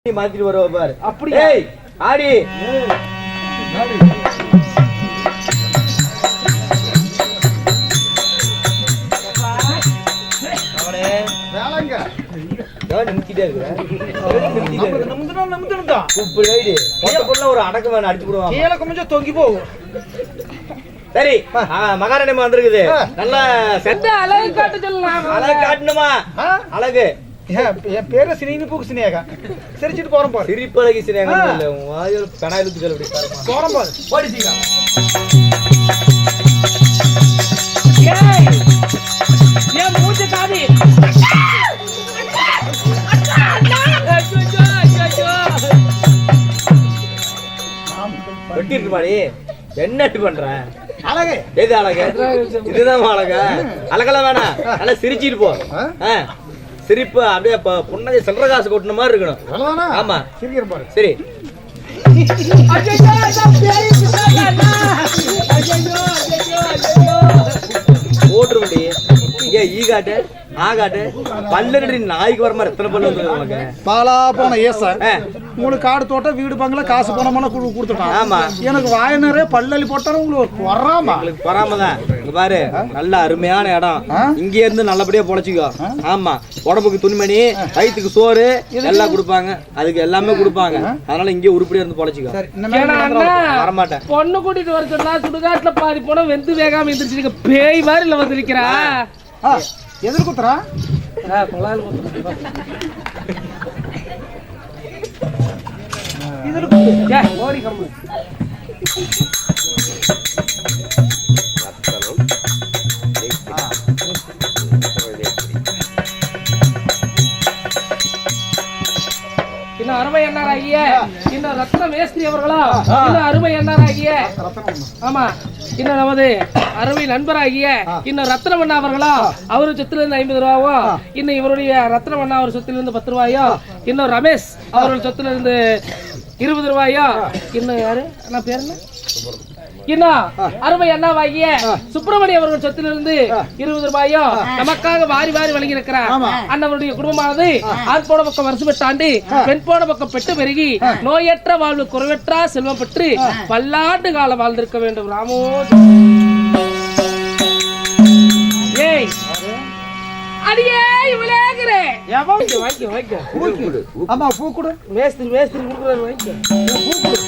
மாத்திட்டு வருவ பாரு. அப்படியே ஆடி ஒரு அடக்க வேணும் அடிச்சு விடுவான். கீழே கொஞ்சம் தொங்கி போகும். சரி மகாராணிமா வந்திருக்குது. நல்லா செத்த அழகு காட்டு சொல்லலாம். அழகு காட்டணுமா? அழகு என் பேரு சினின்னு பூக்கு சினியாக்கா சிரிச்சிட்டு போறோம் பாரு. சிரிப்பழகி சினியாக வாயில் பெனாயிலுத்துக்கள் அப்படி போறோம் பாரு. ஓடிச்சிங்க ஏன் மூச்சு காதி வெட்டி இருக்கு பாடி. என்ன பண்ற அழகு? எது அழகு? இதுதான் அழகா? அழகெல்லாம் வேணாம். நல்லா சிரிச்சிட்டு போ. சிரிப்பு அப்படியே புன்னகை செல்ற காசு கொட்டின மாதிரி இருக்கணும். ஆமா சிரிக்கிற பாரு. சரி ஓட்டுருவண்டி ஈ காட்டு ஆ காட்டு பல்லு நாய்க்கு வர மாதிரி எத்தனை பல்லு வந்து பாலா போன ஏச உங்களுக்கு காடு தோட்டம் வீடு பங்களா காசு போனோம்னா கொடுத்துட்டான். ஆமா எனக்கு வாய நிறைய பல்லி போட்டாலும் உங்களுக்கு வராம உங்களுக்கு வராமதான். இங்க பாரு நல்ல அருமையான இடம். இங்க இருந்து நல்லபடியா பொழைச்சிக்கோ. ஆமா உடம்புக்கு துணிமணி வயிற்றுக்கு சோறு எல்லாம் கொடுப்பாங்க. அதுக்கு எல்லாமே கொடுப்பாங்க. அதனால இங்கே உருப்படியா இருந்து பொழைச்சிக்கோ. வரமாட்டேன். பொண்ணு கூட்டிட்டு வர சொன்னா சுடுகாட்டுல பாதி போன வெந்து வேகாம இருந்துச்சு. பேய் மாதிரி இல்ல வந்திருக்கிறா. எதிர் குத்துறா கொலால் ஓடி கம்மு. இன்னும் அருமை என்னாராகிய இன்னும் ரத்ன மேஸ்திரி அவர்களா இன்னும் அருமை என்னாராகிய ஆமா இன்னும் நமது அருமை நண்பராகிய இன்னும் ரத்னமண்ணா அவர்களா அவரு சொத்துல இருந்து 50 ரூபாவோ இன்னும் இவருடைய ரத்னமண்ணா அவர் சொத்துல இருந்து 10 ரூபாயோ இன்னும் ரமேஷ் அவர்கள் சொத்துல இருந்து 20 ரூபாயோ இன்னும் யாரு என்ன பேர் என்ன இன்னும் அருமை அண்ணாவாகிய சுப்பிரமணிய அவர்கள் சொத்திலிருந்து 20 ரூபாயோ நமக்காக வாரி வாரி வழங்கி இருக்கிறார். அண்ணவருடைய குடும்பமானது ஆண் போன பக்கம் வருஷம் பெற்றாண்டு பெண் போன பக்கம் பெற்று பெருகி நோயற்ற வாழ்வு குறைவற்றா செல்வம் பெற்று பல்லாண்டு காலம் வாழ்ந்திருக்க வேண்டும். ராமோ ஏய் அடியே இவளேங்கறே வாங்கி ஆமா பூ கொடு. மேஸ்திரி குடுக்குறாரு. வாங்கி பூ கொடு.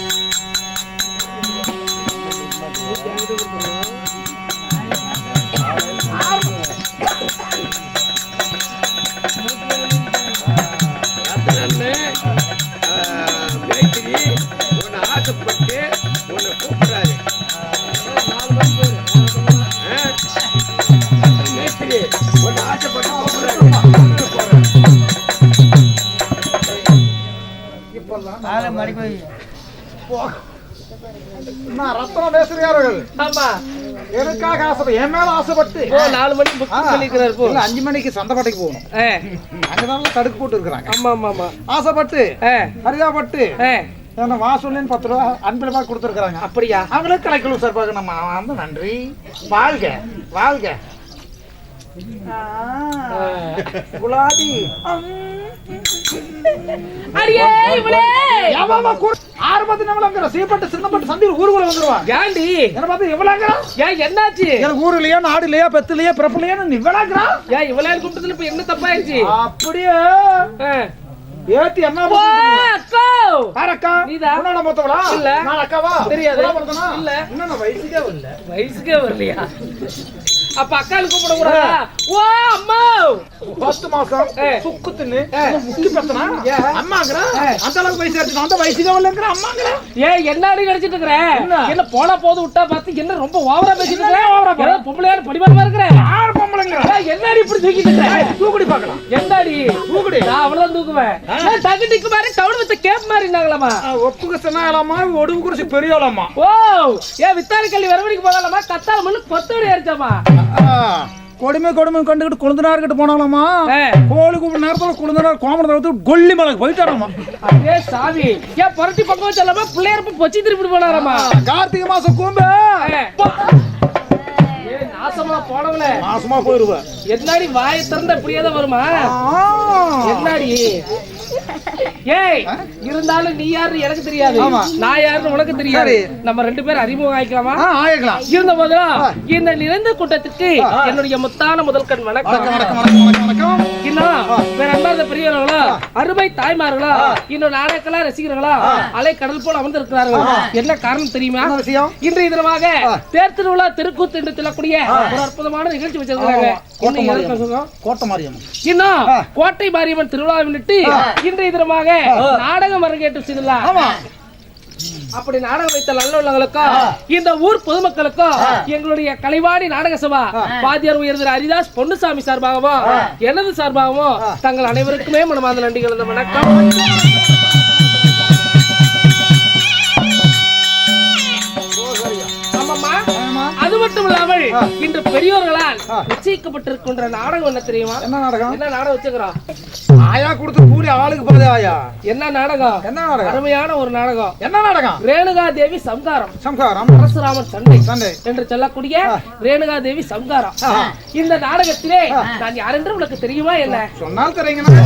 ஆசைப்பட்டு உன்னை கூப்பிடுறாரு. ரத்தனம் பேசுறார்கள். ஆமா எனக்காக ஆசை என் மேல ஆசைப்பட்டு 4 மணிக்கு புக் பண்ணிக்கிறாரு. 5 மணிக்கு சந்தைப்பட்டைக்கு போகணும். அங்கதான் தடுக்கு போட்டு இருக்கிறாங்க. ஆமா ஆமா ஆமா ஆசைப்பட்டு ஹரிதாப்பட்டு என்ன வாசல்ல 10 ரூபா அன்பிலமா கொடுத்துருக்காங்க. அப்படியா? அவங்களுக்கு கிடைக்கல சார். பாக்க நம்ம வந்து நன்றி. வாழ்க வாழ்க குலாபி அடியே இவளே யாவாமா குர் ஆர்மதி நம்மளங்கற சீப்பட்டு சின்னப்பட்டு சந்தில ஊருக்குள்ள வந்துருவாங்க. ஏண்டி என்ன பாத்து இவளங்கற? ஏன் என்னாச்சு? எனக்கு ஊர்லயே நாடுலயே பெத்துலயே பிறப்புலயே நீ இவளங்கற? ஏன் இவளே கூட்டத்துல இப்ப என்ன தப்பாயிருச்சு? அப்படியே ஏத்தி என்ன அக்கா அரக்கா உன்னோட மொத்தவளா? இல்ல நான் அக்காவா? தெரியாது. இல்ல இன்னும் வயசுக்கே வரலையா? அப்ப அக்காளுக்கு கூப்பிட கூடாதா? ஓ அம்மா 10 மாசம் சுக்கு தின்னு முக்கி பத்தனா அம்மாங்கற அந்த அளவுக்கு வயசு எடுத்து அந்த வயசுக்கே வரலங்கற அம்மாங்கற. ஏய் என்னடி நினைச்சிட்டு இருக்கற? என்ன போன போது விட்டா பார்த்து என்ன ரொம்ப ஓவரா பேசிட்டு இருக்கற? ஓவரா பொம்பளையார் படிமாரமா இருக்கற? யார் பொம்பளைங்கற? ஏய் என்னடி இப்படி தூக்கிட்டு இருக்கற? தூக்குடி பார்க்கலாம். என்னடி தூக்குடி? நான் அவ்வளவு தூக்குவேன். நான் தகிட்டிக்கு மாதிரி டவுன் வித்த கேப் மாதிரி இருந்தாங்களாமா? ஒப்புக்கு சொன்னாலாமா ஒடுவு குடிச்சு பெரியலாமா? ஓ ஏன் வித்தாரி கல்லி வரவடிக்கு போறாலாமா? கத்தால மண்ணு கொத்தடி அடிச்சாமா? கொடுமை கண்டுகிட்டு குழந்தனார்கிட்ட போனாலாமா? கோழி கூப்பிட நேரத்துல குழந்தனார் கோமணத்தை வந்து கொல்லி மலை போயிட்டாராமா. அதே சாமி ஏன் புரட்டி பக்கம் வச்சாலாமா? பிள்ளையார் பொச்சி திருப்பி போனாராமா? கார்த்திகை மாசம் கூம்பு நாசமா போனவளே நாசமா போயிருவ. என்னடி வாயை திறந்த இப்படியே தான் வருமா? என்னடி ஏய் இருந்தாலும் நீ யாரு எனக்கு தெரியாது, நான் யாருன்னு உனக்கு தெரியாது. நம்ம 2 பேரும் அறிமுகம் ஆயிக்கலாமா? ஆயிக்கலாம். இருந்த போதும் இந்த நிறைந்த கூட்டத்துக்கு என்னுடைய முத்தான முதல் கண் வணக்கம். இன்னும் வேற அன்பார்ந்த பெரியவர்களோ, அருமை தாய்மார்களோ, இன்னும் நாடகங்களா ரசிகர்களோ அலை கடல் போல அமர்ந்திருக்கிறார்கள். என்ன காரணம் தெரியுமா? இன்றைய தினமாக தேர் திருவிழா தெருக்கூத்து என்று சொல்லக்கூடிய ஒரு அற்புதமான நிகழ்ச்சி வச்சிருக்காங்க. இன்னும் கோட்டை மாரியம்மன் திருவிழா முன்னிட்டு இன்றைய தினமாக நாடகம் அரங்கேற்று செய்துள்ளார். அப்படி நாடகம் வைத்த நல்ல உள்ளவங்களுக்கும் இந்த ஊர் பொதுமக்களுக்கும் எங்களுடைய கலைவாணி நாடக சபா பாதியார் உயர்ந்த ஹரிதாஸ் பொன்னுசாமி சார்பாகவும் எனது சார்பாகவும் தங்கள் அனைவருக்குமே மனமார்ந்த நன்றி கலந்த வணக்கம். அது மட்டும் இல்லாமல் இன்று பெரியோர்களால் நிச்சயிக்கப்பட்டிருக்கின்ற நாடகம் என்ன தெரியுமா? என்ன நாடகம்? என்ன நாடகம் வச்சுக்கிறோம்? ஆயா கொடுத்து கூலி ஆளுக்கு போதே ஆயா. என்ன நாடகம்? என்ன நாடகம்? அருமையான ஒரு நாடகம். என்ன நாடகம்? ரேணுகா தேவி சம்காரம். சம்காரம். பரசுராமன் சண்டை என்று சொல்லக்கூடிய ரேணுகா தேவி சம்காரம். இந்த நாடகத்திலே நான் யார் என்று உனக்கு தெரியுமா? என்ன சொன்னால் தெரியுங்க.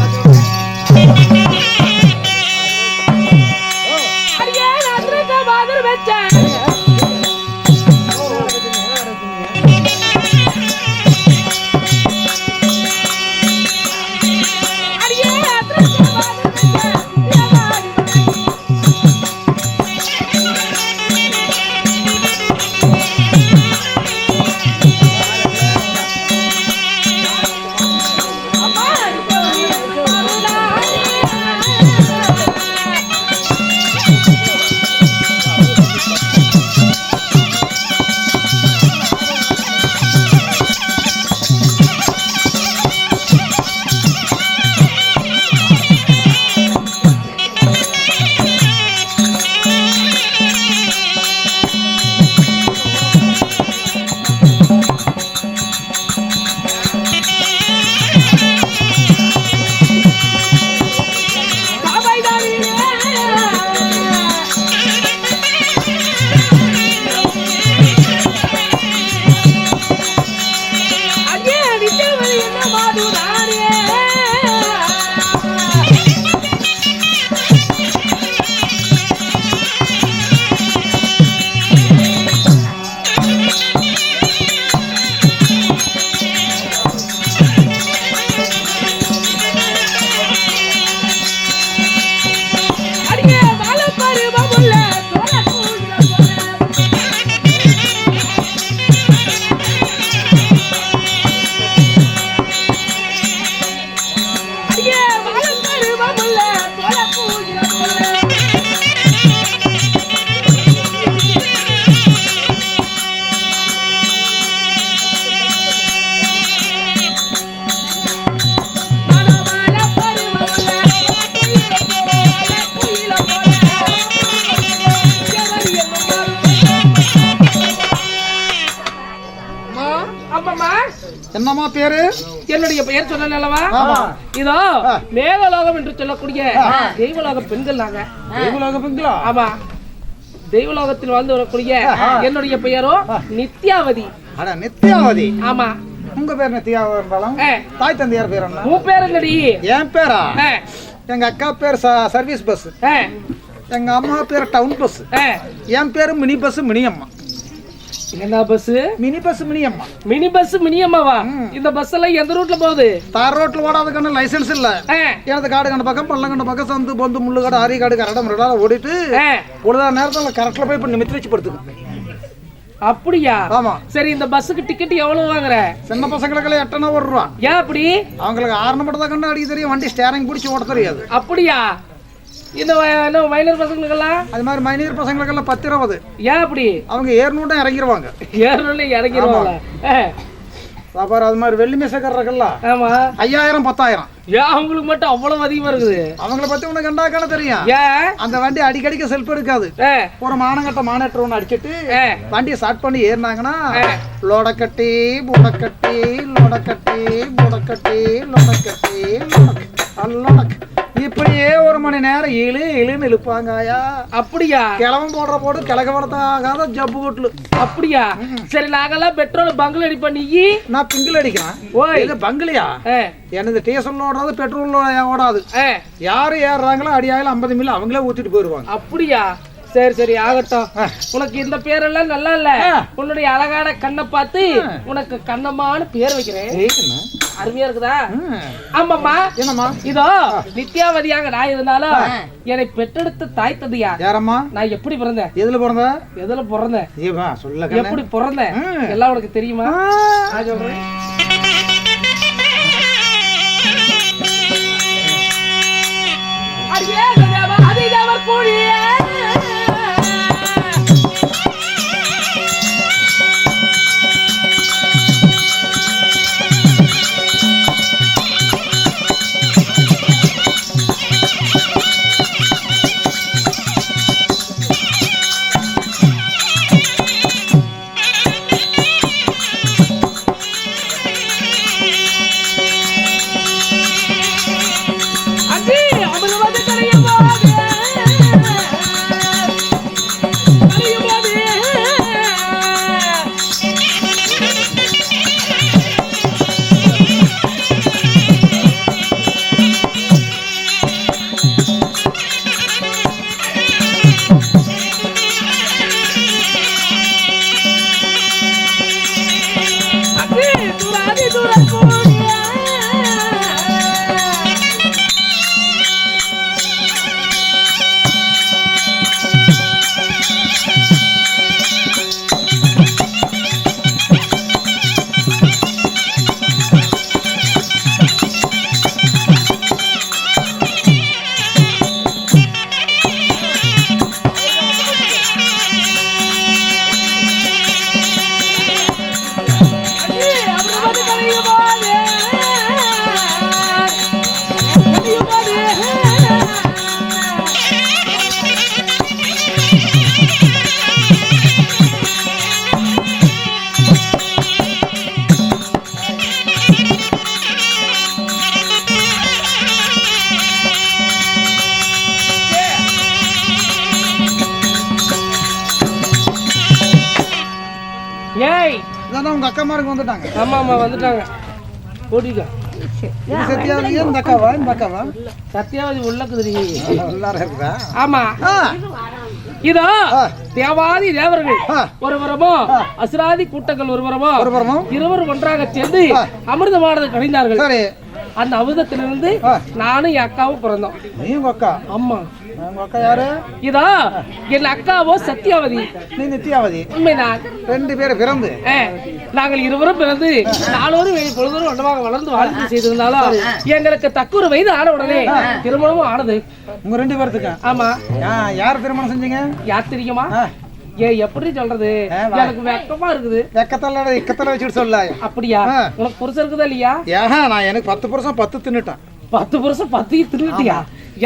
என்னமா பேரு? என்னுடைய பெயர் சொன்னல்லவா? இதோ மேகலோகம் என்று சொல்லக்கூடிய தெய்வலோக பெண்கள் நாங்க. தெய்வலோக பெண்களா? ஆமா, தெய்வலோகத்தில் வாழ்ந்து வரக்கூடிய என்னுடைய பெயரோ நித்யாவதி. அட நித்யாவதி. ஆமா. உங்க பேர் நித்யாவதி இருந்தாலும் தாய் தந்தையார் பேர் என்ன? உன் பேர் என்னடி? என் பேரா? எங்க அக்கா பேர் சர்வீஸ் பஸ், எங்க அம்மா பேர் டவுன் பஸ், என் பேரு மினி பஸ் மினியம்மா. என்ன bus? Mini bus Miniyamma. Mini bus மினியம்மாவா? இந்த பஸ் எல்லாம் எந்த ரூட்ல போகுது? தார் ரோட்ல ஓடாதுக்கான லைசன்ஸ் இல்ல. எனது காடு கண்ட பக்கம் பள்ளங்கண்ட பக்கம் சந்து பொந்து முள்ளு காடு ஆரி காடு கரடம் ஓடிட்டு பொழுதா நேரத்துல கரெக்ட்ல போய் இப்ப நிமித்தி படுத்துக்கு. அப்படியா? ஆமா. சரி, இந்த பஸ்ஸுக்கு டிக்கெட் எவ்வளவு வாங்குற? சின்ன பசங்களுக்கு 8 ரூபா. ஏன் அப்படி? அவங்களுக்கு 6 மட்டும் தான் கண்டு அடிக்க தெரியும், வண்டி ஸ்டேரிங் பிடிச்சி ஓட தெரியாது. அப்படியா? இந்த மைனர் பசங்களுக்கெல்லாம்? அது மாதிரி மைனர் பசங்களுக்கெல்லாம் 10 ரூபா. ஏன் அப்படி? அவங்க ஏறணும்னா இறங்கிடுவாங்க. இறங்கிடுவாங்க. சாப்பாடு அது மாதிரி வெள்ளி மேசக்காரர்கள்ல 5000 10,000. ஏன் அவங்களுக்கு மட்டும் அவ்வளவு அதிகமா இருக்குது? அவங்கள பத்தி உனக்கு கண்டாக்கான தெரியும். அந்த வண்டி அடிக்கடிக்க செல்ஃப் எடுக்காது. ஒரு மானங்கட்ட மானேட்டர் ஒன்று அடிச்சுட்டு வண்டியை ஸ்டார்ட் பண்ணி ஏறினாங்கன்னா லோடக்கட்டி புடக்கட்டி லோடக்கட்டி புடக்கட்டி லோடக்கட்டி லோடக்கு இப்படியே 1 மணி நேரம் இழுன்னு இழுப்பாங்கயா. அப்படியா? கிழவன் போடுற போடு கிழக்க படத்தாகாத ஜப்பு கொட்டுல. அப்படியா? சரி, நாங்கெல்லாம் பெட்ரோல் பங்கில் அடிப்போம், நீ நான் பிங்கில் அடிக்கிறேன். ஓய், இது பங்கிலியா? எனது டீசல் ஓடாது, பெட்ரோல் ஓடாது. யாரு ஏறுறாங்களோ அடியாயில 50 மில்லி அவங்களே ஊத்திட்டு போயிருவாங்க. அப்படியா? சரி சரி, ஆகட்டும். உனக்கு இந்த பேரெல்லாம் நல்லா இல்ல. உன்னுடைய அழகான கண்ணை பார்த்து உனக்கு கண்ணம்மான்னு பேர் வைக்கிறேன். அருமையா இருக்குதா? ஆமாம்மா. என்னம்மா? இதோ நித்யாவதியாக நான் இருந்தாலும் என்னை பெற்றெடுத்த தாய் தந்தையா யாரம்மா? நான் எப்படி பிறந்தேன்? எதுல பிறந்தேன்? சொல்ல எப்படி பிறந்தேன் எல்லாம் உனக்கு தெரியுமா? நான் சொல்றேன். உங்க அக்காமாருக்கு வந்துட்டாங்க. ஆமா ஆமா வந்துட்டாங்க. ஓடிங்க. சத்யாவதி இந்த அக்காவா? இந்த அக்காவா? சத்யாவதி உள்ளக்குது. எல்லாரும் இருக்குதா? ஆமா. இதோ தேவாதி தேவர்கள் ஒருவரமும் அசுராதி கூட்டங்கள் ஒருவரமும் இருவரும் ஒன்றாக சேர்ந்து அமிர்தமானது கணிந்தார்கள். சரி, அந்த அமிர்தத்திலிருந்து நானும் என் அக்காவும் பிறந்தோம். நீ உங்க அக்கா? ஆமா. உங்க அக்கா யாரு? இதோ என் அக்காவோ சத்யாவதி, நீ நித்யாவதி. உண்மைதான். 2 பேரும் பிறந்து நாங்கள் இருவரும் பிறந்து 4 பொழுதும் ஒன்றமாக வளர்ந்து வாழ்க்கை செய்திருந்தாலும் எங்களுக்கு தக்க ஒரு வயது ஆன உடனே திருமணமும் ஆனது. உங்க 2 பேருக்கு? ஆமா. யார் திருமணம் செஞ்சீங்க? யார் தெரியுமா? எப்படி சொல்றது, எனக்கு வெக்கமா இருக்குது. வெக்கத்தல்ல இக்கத்தல வச்சுட்டு சொல்ல. அப்படியா? உனக்கு புருஷன் இருக்குதா இல்லையா? நான் எனக்கு 10 புருஷன் 10 தின்னுட்டேன். 10 புருஷன் 10 தின்னுட்டியா?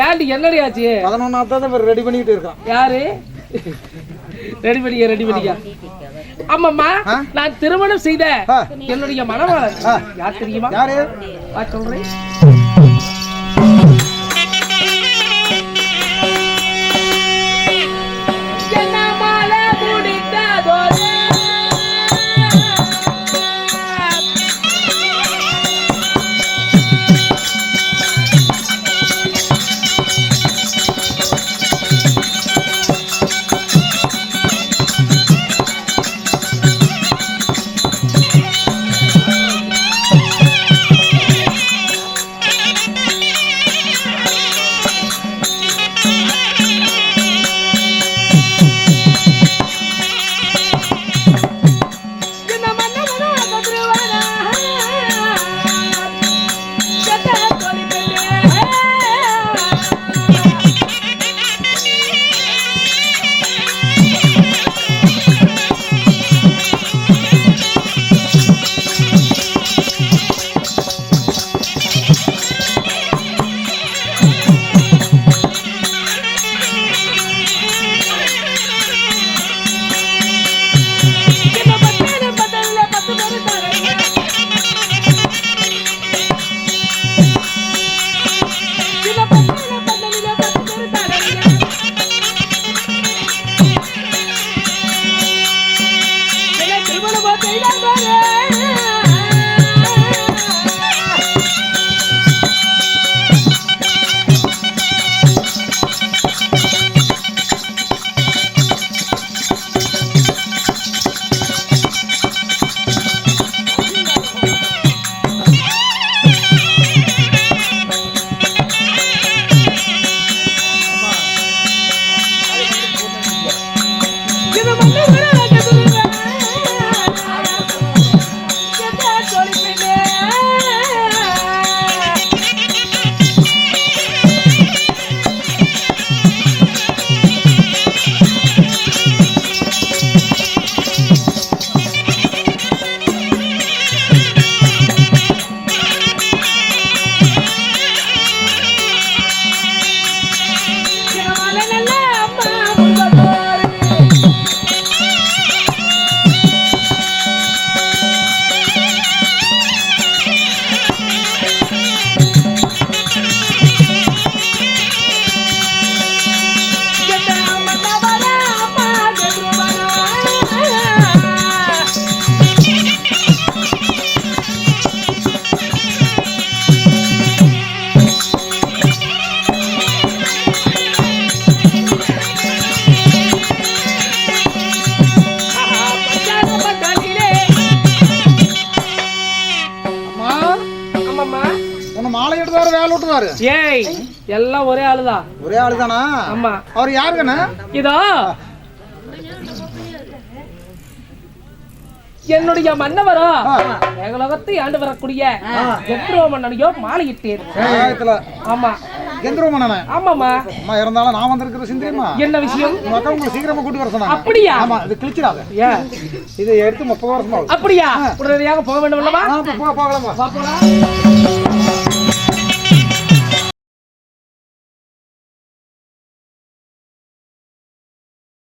ஏன்டி என்னடி ஆச்சு? 11ஆவது ரெடி பண்ணிட்டு இருக்கான். யாரு ரெடி பண்ணிக்க? ஆமாம்மா, நான் திருமணம் செய்த என்னுடைய மணவாளன் யார் தெரியுமா? யாரு? சொல்றேன். ஆமாம்மா. உன்னை மாலை எடுத்தாரு வேலை விட்டுவாரு. ஏய் எல்லாம் ஒரே ஆளுதான். ஒரே ஆளு தானா? ஆமா. அவர் யாருங்கண்ணா? இதோ என்னுடைய மன்னவரோ ஏகலோகத்தை ஆண்டு வரக்கூடிய கெத்ரோ மன்னனையோ மாலையிட்டேன். ஆமா கெத்ரோ மன்னனே? ஆமாமா. அம்மா இருந்தாலும் நான் வந்திருக்கிற சிந்தியம்மா. என்ன விஷயம்? உங்க அக்கா உங்களை சீக்கிரமா கூட்டி வர சொன்னாங்க. அப்படியா? ஆமா, இது கிழிச்சிடாத. இது எடுத்து 30 வருஷமா. அப்படியா? உடனடியாக போக வேண்டும் அல்லவா? போகலாமா?